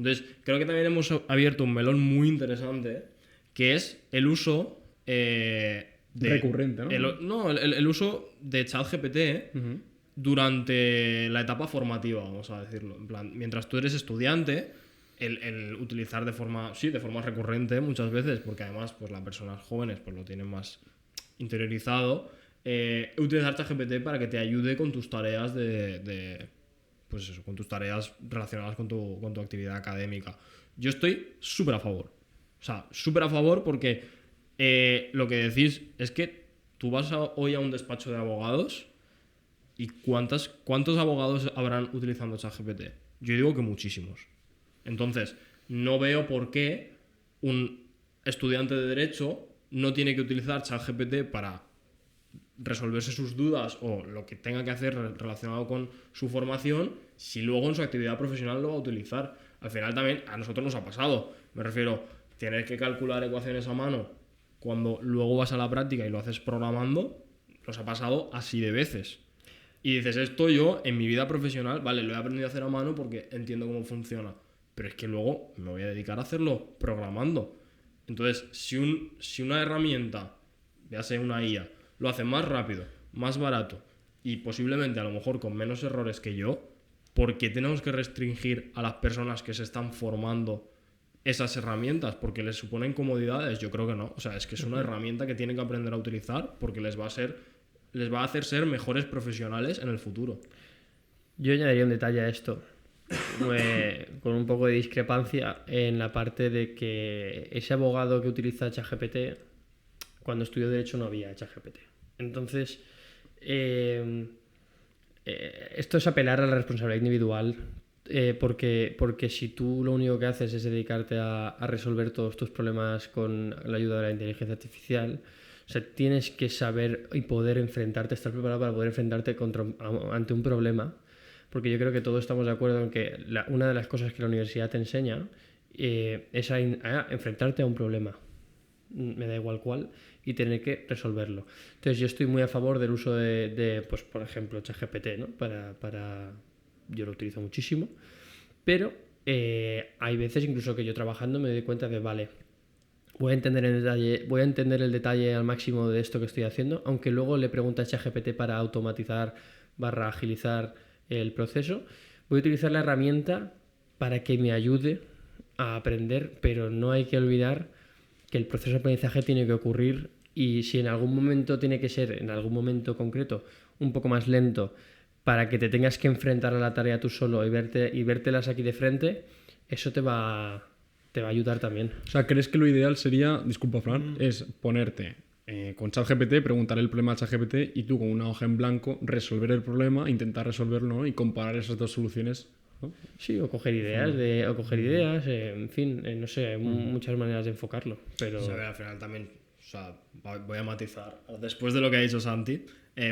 Entonces, creo que también hemos abierto un melón muy interesante, que es el uso recurrente, ¿no? El uso de ChatGPT durante la etapa formativa, vamos a decirlo. En plan, mientras tú eres estudiante, el utilizar de forma recurrente muchas veces, porque además pues las personas jóvenes pues lo tienen más interiorizado, utilizar ChatGPT para que te ayude con tus tareas pues eso, con tus tareas relacionadas con tu actividad académica. Yo estoy súper a favor. O sea, súper a favor porque lo que decís es que tú vas hoy a un despacho de abogados y ¿cuántos abogados habrán utilizando ChatGPT? Yo digo que muchísimos. Entonces, no veo por qué un estudiante de Derecho no tiene que utilizar ChatGPT para resolverse sus dudas o lo que tenga que hacer relacionado con su formación, si luego en su actividad profesional lo va a utilizar. Al final también a nosotros nos ha pasado. Me refiero, tener que calcular ecuaciones a mano cuando luego vas a la práctica y lo haces programando, nos ha pasado así de veces. Y dices, esto yo en mi vida profesional, vale, lo he aprendido a hacer a mano porque entiendo cómo funciona, pero es que luego me voy a dedicar a hacerlo programando. Entonces, si una herramienta, ya sea una IA, lo hace más rápido, más barato y posiblemente a lo mejor con menos errores que yo, ¿por qué tenemos que restringir a las personas que se están formando esas herramientas? ¿Porque les suponen comodidades? Yo creo que no. O sea, es que es una herramienta que tienen que aprender a utilizar porque les va a hacer ser mejores profesionales en el futuro. Yo añadiría un detalle a esto, con un poco de discrepancia en la parte de que ese abogado que utiliza ChatGPT, cuando estudió Derecho no había ChatGPT. Entonces, esto es apelar a la responsabilidad individual, porque si tú lo único que haces es dedicarte a resolver todos tus problemas con la ayuda de la inteligencia artificial, o sea, tienes que saber y poder enfrentarte, estar preparado para poder enfrentarte ante un problema, porque yo creo que todos estamos de acuerdo en que una de las cosas que la universidad te enseña es a enfrentarte a un problema, me da igual cuál, y tener que resolverlo. Entonces yo estoy muy a favor del uso de pues por ejemplo, ChatGPT, ¿no? Yo lo utilizo muchísimo, pero hay veces incluso que yo trabajando me doy cuenta de, vale, voy a entender el detalle al máximo de esto que estoy haciendo, aunque luego le pregunte a ChatGPT para automatizar / agilizar el proceso, voy a utilizar la herramienta para que me ayude a aprender, pero no hay que olvidar que el proceso de aprendizaje tiene que ocurrir, y si en algún momento tiene que ser, en algún momento concreto, un poco más lento para que te tengas que enfrentar a la tarea tú solo y vértelas aquí de frente, eso te va a ayudar también. O sea, ¿crees que lo ideal sería, disculpa Fran, es ponerte con ChatGPT, preguntar el problema a ChatGPT y tú con una hoja en blanco resolver el problema, intentar resolverlo, ¿no? Y comparar esas dos soluciones, ¿no? Sí, o coger ideas, en fin, no sé, hay muchas maneras de enfocarlo, pero... Sí, a ver, al final también, o sea, voy a matizar. Después de lo que ha dicho Santi,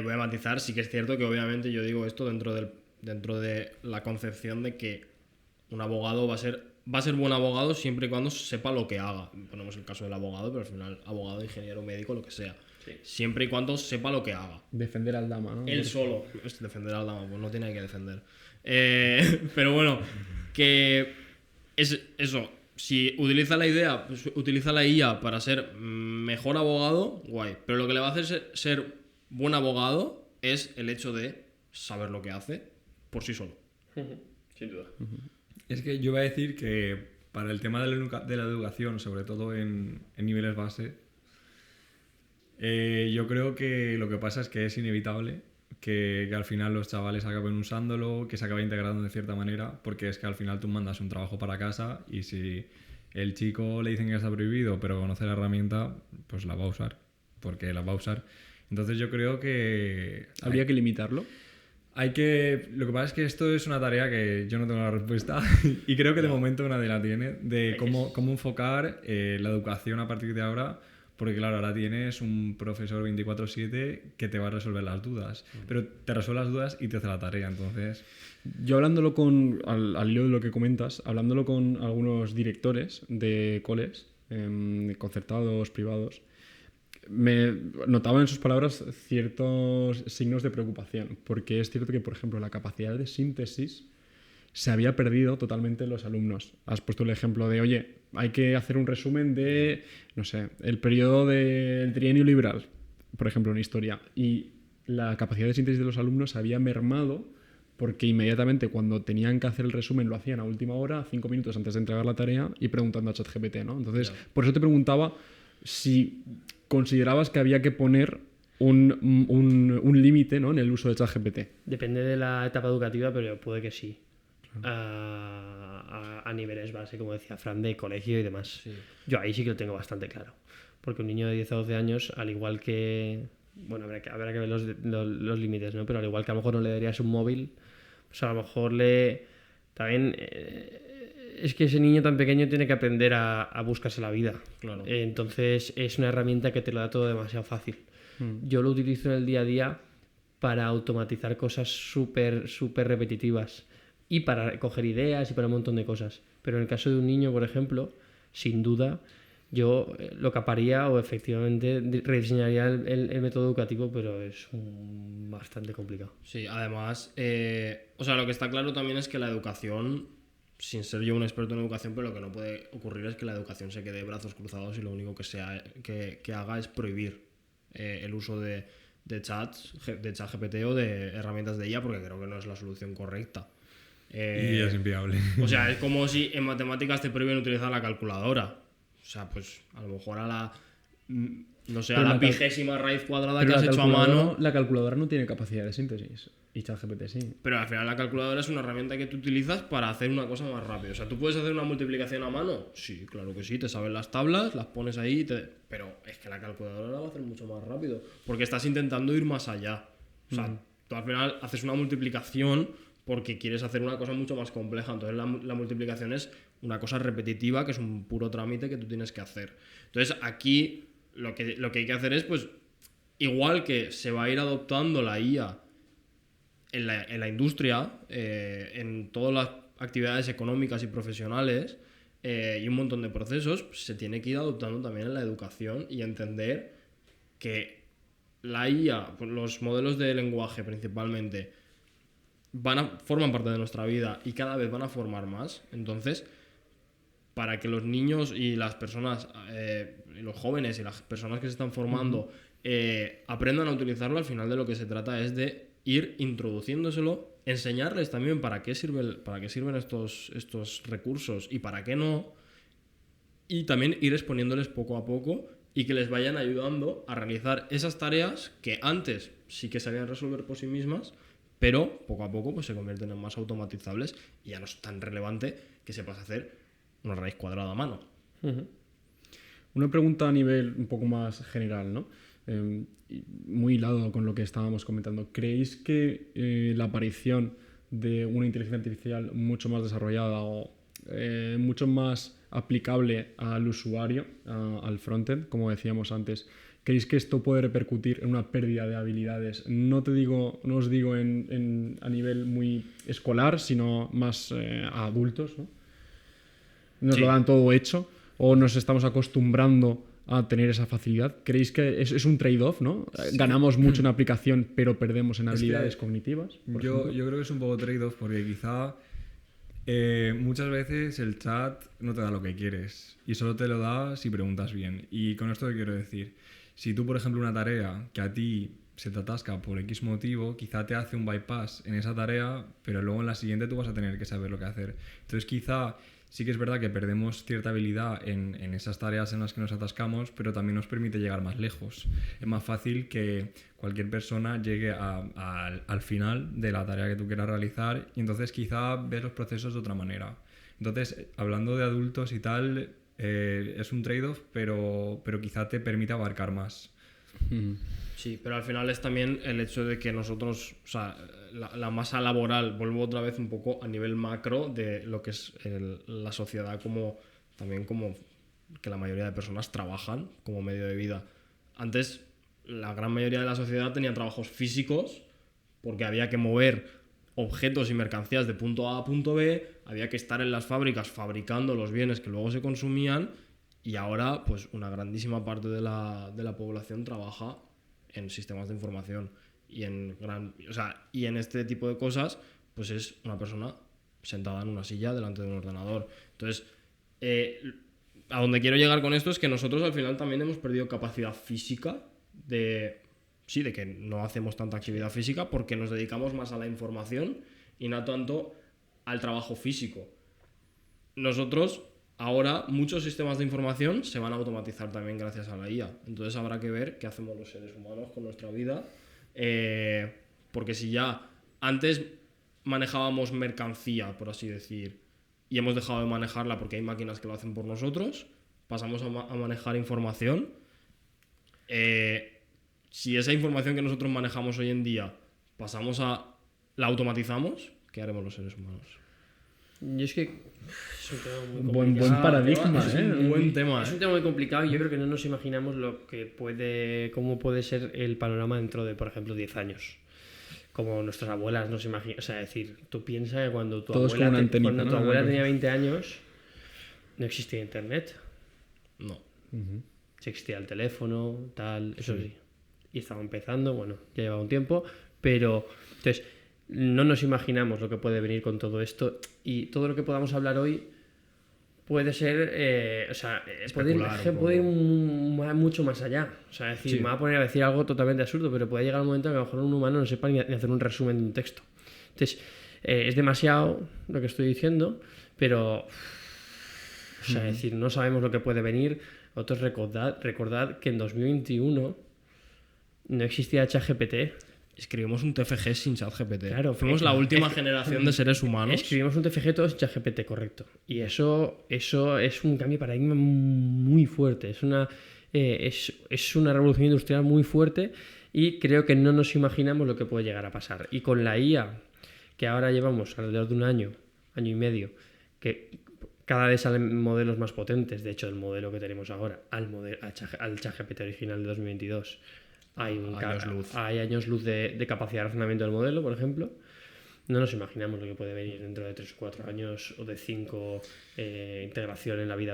voy a matizar. Sí que es cierto que obviamente yo digo esto dentro de la concepción de que un abogado va a ser buen abogado siempre y cuando sepa lo que haga. Ponemos el caso del abogado, pero al final abogado, ingeniero, médico, lo que sea. Sí. Siempre y cuando sepa lo que haga. Defender al dama, ¿no? Él solo. Defender al dama, pues no tiene que defender. Pero bueno, que es eso. Si utiliza la IA para ser mejor abogado, guay. Pero lo que le va a hacer ser buen abogado es el hecho de saber lo que hace por sí solo. Sin duda. Es que yo voy a decir que para el tema de la educación, sobre todo en niveles base, yo creo que lo que pasa es que es inevitable que al final los chavales acaben usándolo, que se acabe integrando de cierta manera, porque es que al final tú mandas un trabajo para casa y si el chico le dicen que está prohibido pero conoce la herramienta, pues la va a usar, porque la va a usar. Entonces yo creo que... ¿Habría que limitarlo? Lo que pasa es que esto es una tarea que yo no tengo la respuesta y creo que de momento nadie la tiene, de cómo enfocar la educación a partir de ahora, porque claro, ahora tienes un profesor 24/7 que te va a resolver las dudas, pero te resuelve las dudas y te hace la tarea, entonces... Yo hablándolo al hilo de lo que comentas, hablándolo con algunos directores de coles, concertados, privados, me notaba en sus palabras ciertos signos de preocupación, porque es cierto que, por ejemplo, la capacidad de síntesis se había perdido totalmente en los alumnos. Has puesto el ejemplo de, oye, hay que hacer un resumen de, no sé, el periodo del trienio liberal, por ejemplo, en historia. Y la capacidad de síntesis de los alumnos se había mermado porque inmediatamente cuando tenían que hacer el resumen lo hacían a última hora, 5 minutos antes de entregar la tarea y preguntando a ChatGPT, ¿no? Entonces, por eso te preguntaba si considerabas que había que poner un límite, ¿no?, en el uso de ChatGPT. Depende de la etapa educativa, pero puede que sí. A niveles base, como decía Fran, de colegio y demás. Sí. Yo ahí sí que lo tengo bastante claro. Porque un niño de 10 a 12 años, al igual que... Bueno, habrá que ver los límites, ¿no? Pero al igual que a lo mejor no le darías un móvil, pues a lo mejor también... es que ese niño tan pequeño tiene que aprender a buscarse la vida. Claro. Entonces es una herramienta que te lo da todo demasiado fácil. Yo lo utilizo en el día a día para automatizar cosas súper repetitivas y para coger ideas y para un montón de cosas. Pero en el caso de un niño, por ejemplo, sin duda, yo lo caparía o efectivamente rediseñaría el método educativo, pero es bastante complicado. Sí, además, o sea, lo que está claro también es que la educación, sin ser yo un experto en educación, pero lo que no puede ocurrir es que la educación se quede de brazos cruzados y lo único que haga es prohibir el uso de ChatGPT o de herramientas de IA, porque creo que no es la solución correcta. Y es inviable. O sea, es como si en matemáticas te prohíben utilizar la calculadora. O sea, pues a lo mejor a la... No sé, a la 20ª raíz cuadrada que has hecho a mano. La calculadora no tiene capacidad de síntesis. Y ChatGPT sí. Pero al final la calculadora es una herramienta que tú utilizas para hacer una cosa más rápido. O sea, ¿tú puedes hacer una multiplicación a mano? Sí, claro que sí. Te sabes las tablas, las pones ahí. Pero es que la calculadora la va a hacer mucho más rápido. Porque estás intentando ir más allá. O sea, tú al final haces una multiplicación porque quieres hacer una cosa mucho más compleja. Entonces la multiplicación es una cosa repetitiva, que es un puro trámite que tú tienes que hacer. Entonces aquí lo que hay que hacer es, pues, igual que se va a ir adoptando la IA en la industria, en todas las actividades económicas y profesionales, y un montón de procesos, pues, se tiene que ir adoptando también en la educación y entender que la IA, pues, los modelos de lenguaje principalmente, forman parte de nuestra vida y cada vez van a formar más. Entonces, para que los niños y las personas, los jóvenes y las personas que se están formando aprendan a utilizarlo, al final de lo que se trata es de ir introduciéndoselo, enseñarles también para qué sirven estos recursos y para qué no, y también ir exponiéndoles poco a poco y que les vayan ayudando a realizar esas tareas que antes sí que sabían resolver por sí mismas, pero poco a poco pues se convierten en más automatizables y ya no es tan relevante que sepas hacer una raíz cuadrada a mano. Una pregunta a nivel un poco más general, ¿no? Muy hilado con lo que estábamos comentando. ¿Creéis que la aparición de una inteligencia artificial mucho más desarrollada o mucho más aplicable al usuario, al frontend, como decíamos antes, creéis que esto puede repercutir en una pérdida de habilidades? No os digo a nivel muy escolar, sino más a adultos, ¿no? Nos lo dan todo hecho o nos estamos acostumbrando a tener esa facilidad. ¿Creéis que es un trade-off, ¿no? Sí. Ganamos mucho en aplicación, pero perdemos en habilidades cognitivas. Yo creo que es un poco trade-off porque quizá muchas veces el chat no te da lo que quieres y solo te lo da si preguntas bien. Y con esto, ¿qué quiero decir? Si tú, por ejemplo, una tarea que a ti se te atasca por X motivo, quizá te hace un bypass en esa tarea, pero luego en la siguiente tú vas a tener que saber lo que hacer. Entonces quizá sí que es verdad que perdemos cierta habilidad en esas tareas en las que nos atascamos, pero también nos permite llegar más lejos. Es más fácil que cualquier persona llegue al final de la tarea que tú quieras realizar y entonces quizá ves los procesos de otra manera. Entonces, hablando de adultos y tal, es un trade-off, pero quizá te permite abarcar más. Sí, pero al final es también el hecho de que nosotros, o sea, la masa laboral, vuelvo otra vez un poco a nivel macro de lo que es la sociedad, como que la mayoría de personas trabajan como medio de vida. Antes, la gran mayoría de la sociedad tenía trabajos físicos porque había que mover objetos y mercancías de punto A a punto B, había que estar en las fábricas fabricando los bienes que luego se consumían, y ahora pues una grandísima parte de la población trabaja en sistemas de información y en este tipo de cosas, pues es una persona sentada en una silla delante de un ordenador. Entonces, a donde quiero llegar con esto es que nosotros al final también hemos perdido capacidad física de que no hacemos tanta actividad física porque nos dedicamos más a la información y no tanto al trabajo físico. Nosotros, ahora, muchos sistemas de información se van a automatizar también gracias a la IA. Entonces habrá que ver qué hacemos los seres humanos con nuestra vida. Porque si ya antes manejábamos mercancía, por así decir, y hemos dejado de manejarla porque hay máquinas que lo hacen por nosotros, pasamos a manejar información. Si esa información que nosotros manejamos hoy en día la automatizamos, ¿qué haremos los seres humanos? Y es que es un tema muy Buen complicado. paradigma, Es un buen tema. Es un tema muy complicado y yo creo que no nos imaginamos cómo puede ser el panorama dentro de, por ejemplo, 10 años. Como nuestras abuelas nos imaginan. O sea, es decir, tú piensas que cuando tu Todos abuela, con una antenita, cuando ¿no? tu abuela tenía 20 años, no existía internet. No. Sí existía el teléfono, tal, eso sí. Y estaba empezando, bueno, ya llevaba un tiempo, pero entonces no nos imaginamos lo que puede venir con todo esto y todo lo que podamos hablar hoy puede ser, puede ir mucho más allá. O sea, es decir, me va a poner a decir algo totalmente absurdo, pero puede llegar un momento en que a lo mejor un humano no sepa ni hacer un resumen de un texto. Entonces, es demasiado lo que estoy diciendo, pero, o sea, es decir, no sabemos lo que puede venir. Otros recordad que en 2021 no existía ChatGPT. Escribimos un TFG sin ChatGPT. Claro, fuimos la última generación de seres humanos. Escribimos un TFG todo sin ChatGPT, correcto. Y eso es un cambio de paradigma muy fuerte. Es una revolución industrial muy fuerte y creo que no nos imaginamos lo que puede llegar a pasar. Y con la IA, que ahora llevamos alrededor de un año y medio, que cada vez salen modelos más potentes. De hecho, el modelo que tenemos ahora al ChatGPT original de 2022 hay años luz de capacidad de razonamiento del modelo, por ejemplo. No nos imaginamos lo que puede venir dentro de 3 o 4 años o de 5, integración en la vida